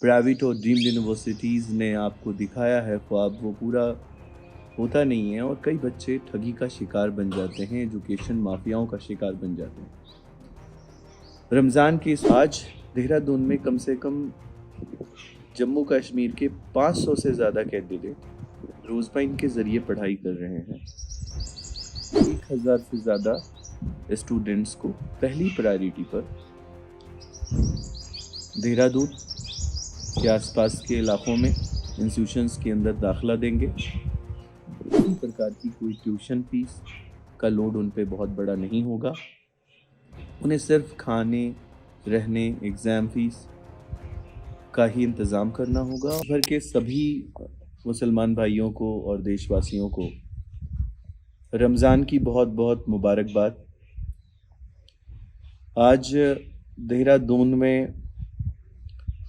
Private और deemed universities ने आपको दिखाया है ख्वाब, वो पूरा होता नहीं है और कई बच्चे ठगी का शिकार बन जाते हैं, एजुकेशन माफियाओं का शिकार बन जाते हैं। रमज़ान के इस आज देहरादून में कम से कम जम्मू कश्मीर के 500 से ज़्यादा कैंडिडेट रोज़बाइन के ज़रिए पढ़ाई कर रहे हैं। 1000 से ज़्यादा स्टूडेंट्स को पहली प्रायोरिटी पर देहरादून के आसपास के इलाकों में इंस्टीट्यूशंस के अंदर दाखिला देंगे। किसी प्रकार की कोई ट्यूशन फीस का लोड उन पे बहुत बड़ा नहीं होगा। उन्हें सिर्फ खाने, रहने, एग्ज़ाम फीस का ही इंतज़ाम करना होगा। भर के सभी मुसलमान भाइयों को और देशवासियों को रमज़ान की बहुत बहुत मुबारकबाद। आज देहरादून में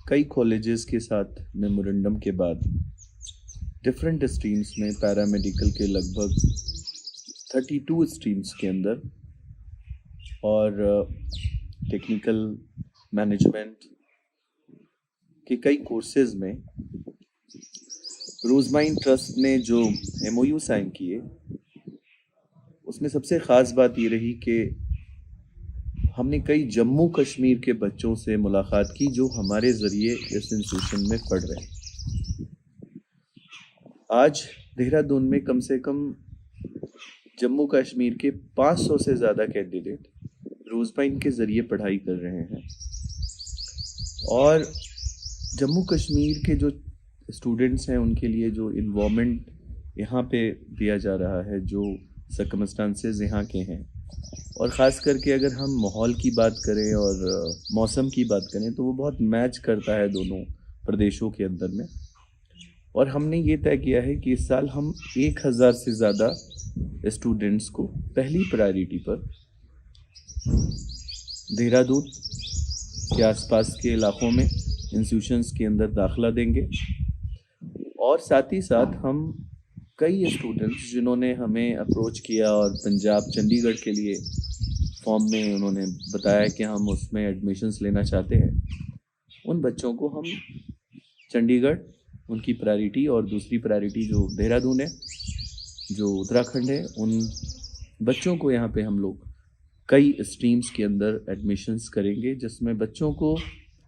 कई कॉलेजेस के साथ मेमोरेंडम के बाद डिफरेंट स्ट्रीम्स में पैरामेडिकल के लगभग 32 स्ट्रीम्स के अंदर और टेक्निकल मैनेजमेंट के कई कोर्सेज में रोज़बाइन ट्रस्ट ने जो MOU साइन किए, उसमें सबसे ख़ास बात ये रही कि हमने कई जम्मू कश्मीर के बच्चों से मुलाकात की जो हमारे ज़रिए इस इंस्टीट्यूशन में पढ़ रहे हैं। आज देहरादून में कम से कम जम्मू कश्मीर के 500 से ज़्यादा कैंडिडेट रोज़बाइन के ज़रिए पढ़ाई कर रहे हैं और जम्मू कश्मीर के जो स्टूडेंट्स हैं उनके लिए जो इन्वायरमेंट यहाँ पे दिया जा रहा है, जो सर्कमस्टांसेस यहाँ के हैं, और ख़ास करके अगर हम माहौल की बात करें और मौसम की बात करें तो वो बहुत मैच करता है दोनों प्रदेशों के अंदर में। और हमने ये तय किया है कि इस साल हम 1000 से ज़्यादा स्टूडेंट्स को पहली प्रायोरिटी पर देहरादून के आसपास के इलाकों में इंस्टीट्यूशंस के अंदर दाखिला देंगे। और साथ ही साथ हम कई स्टूडेंट्स जिन्होंने हमें अप्रोच किया और पंजाब चंडीगढ़ के लिए फॉर्म में उन्होंने बताया कि हम उसमें एडमिशन्स लेना चाहते हैं, उन बच्चों को हम चंडीगढ़ उनकी प्रायोरिटी और दूसरी प्रायोरिटी जो देहरादून है, जो उत्तराखंड है, उन बच्चों को यहाँ पे हम लोग कई स्ट्रीम्स के अंदर एडमिशन्स करेंगे, जिसमें बच्चों को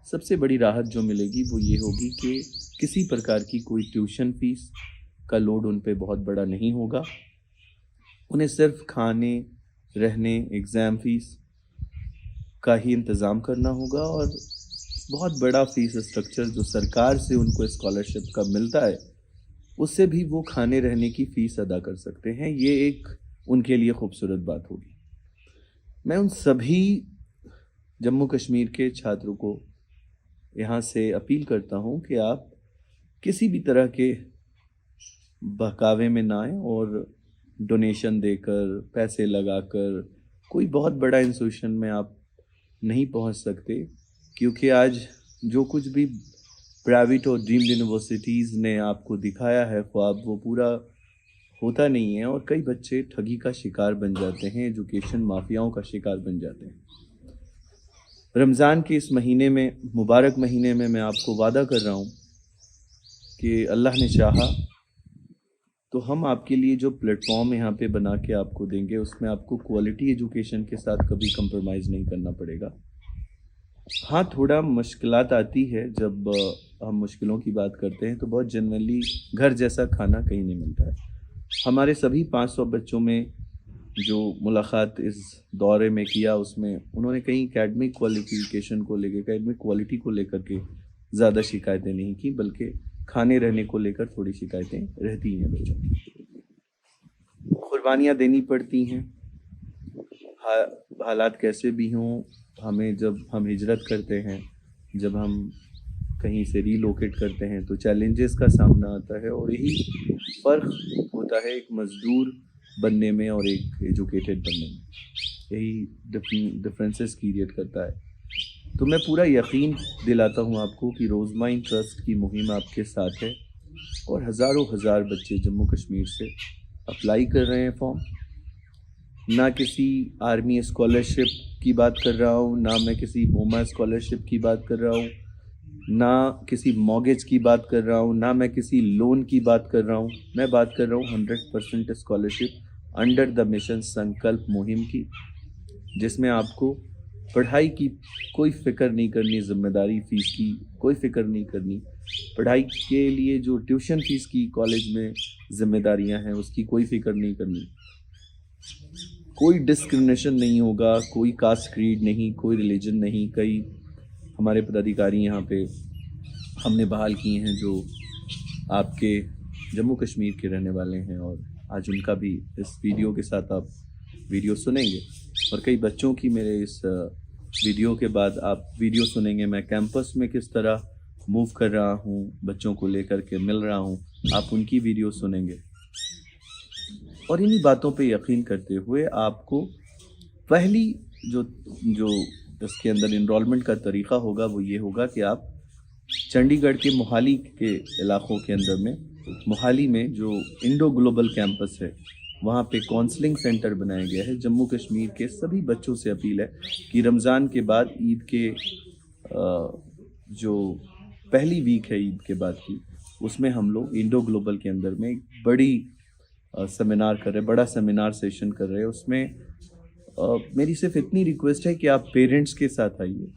सबसे बड़ी राहत जो मिलेगी वो ये होगी कि किसी प्रकार की कोई ट्यूशन फीस का लोड उन पे बहुत बड़ा नहीं होगा। उन्हें सिर्फ खाने, रहने, एग्ज़ाम फीस का ही इंतज़ाम करना होगा और बहुत बड़ा फ़ीस स्ट्रक्चर जो सरकार से उनको स्कॉलरशिप का मिलता है, उससे भी वो खाने रहने की फ़ीस अदा कर सकते हैं। ये एक उनके लिए खूबसूरत बात होगी। मैं उन सभी जम्मू कश्मीर के छात्रों को यहाँ से अपील करता हूँ कि आप किसी भी तरह के बहकावे में ना आएँ और डोनेशन देकर, पैसे लगाकर कोई बहुत बड़ा इंस्टीट्यूशन में आप नहीं पहुँच सकते, क्योंकि आज जो कुछ भी प्राइवेट और डीम्ड यूनिवर्सिटीज़ ने आपको दिखाया है ख्वाब, वो पूरा होता नहीं है और कई बच्चे ठगी का शिकार बन जाते हैं, एजुकेशन माफियाओं का शिकार बन जाते हैं। रमज़ान के इस महीने में, मुबारक महीने में, मैं आपको वादा कर रहा हूँ कि अल्लाह ने चाहा तो हम आपके लिए जो प्लेटफॉर्म यहाँ पे बना के आपको देंगे, उसमें आपको क्वालिटी एजुकेशन के साथ कभी कंप्रोमाइज़ नहीं करना पड़ेगा। हाँ, थोड़ा मुश्किलात आती है जब हम मुश्किलों की बात करते हैं, तो बहुत जनरली घर जैसा खाना कहीं नहीं मिलता है। हमारे सभी 500 बच्चों में जो मुलाकात इस दौरे में किया, उसमें उन्होंने कहीं एकेडमिक क्वालिफिकेशन को लेकर, एकेडमिक क्वालिटी को लेकर के ज़्यादा शिकायतें नहीं की, बल्कि खाने रहने को लेकर थोड़ी शिकायतें रहती हैं बच्चों की। कुर्बानियाँ देनी पड़ती हैं, हालात कैसे भी हों। हमें जब हम हिजरत करते हैं, जब हम कहीं से रीलोकेट करते हैं, तो चैलेंजेस का सामना आता है और यही फ़र्क होता है एक मज़दूर बनने में और एक एजुकेटेड बनने में। यही डिफरेंसेस क्रिएट करता है। तो मैं पूरा यकीन दिलाता हूँ आपको कि रोज़बाइन ट्रस्ट की मुहिम आपके साथ है और हज़ारों हज़ार बच्चे जम्मू कश्मीर से अप्लाई कर रहे हैं फॉर्म। ना किसी आर्मी स्कॉलरशिप की बात कर रहा हूँ, ना मैं किसी बोमा स्कॉलरशिप की बात कर रहा हूँ, ना किसी मॉर्गेज की बात कर रहा हूँ, ना मैं किसी लोन की बात कर रहा हूँ। मैं बात कर रहा हूँ 100% स्कॉलरशिप अंडर द मिशन संकल्प मुहिम की, जिसमें आपको पढ़ाई की कोई फ़िक्र नहीं करनी, ज़िम्मेदारी फ़ीस की कोई फ़िक्र नहीं करनी। पढ़ाई के लिए जो ट्यूशन फ़ीस की कॉलेज में ज़िम्मेदारियाँ हैं, उसकी कोई फ़िक्र नहीं करनी। कोई डिस्क्रिमिनेशन नहीं होगा, कोई कास्ट क्रीड नहीं, कोई रिलीजन नहीं। कई हमारे पदाधिकारी यहाँ पे हमने बहाल किए हैं जो आपके जम्मू कश्मीर के रहने वाले हैं, और आज उनका भी इस वीडियो के साथ आप वीडियो सुनेंगे। और कई बच्चों की मेरे इस वीडियो के बाद आप वीडियो सुनेंगे, मैं कैंपस में किस तरह मूव कर रहा हूँ, बच्चों को लेकर के मिल रहा हूँ, आप उनकी वीडियो सुनेंगे। और इन्हीं बातों पे यकीन करते हुए आपको पहली जो जो इसके अंदर इनरोलमेंट का तरीक़ा होगा वो ये होगा कि आप चंडीगढ़ के मोहाली के इलाक़ों के अंदर में, मोहाली में जो इंडो ग्लोबल कैंपस है, वहाँ पे काउंसलिंग सेंटर बनाया गया है। जम्मू कश्मीर के सभी बच्चों से अपील है कि रमज़ान के बाद ईद के जो पहली वीक है ईद के बाद की, उसमें हम लोग इंडो ग्लोबल के अंदर में एक बड़ी सेमिनार कर रहे हैं, बड़ा सेमिनार सेशन कर रहे हैं। उसमें मेरी सिर्फ इतनी रिक्वेस्ट है कि आप पेरेंट्स के साथ आइए,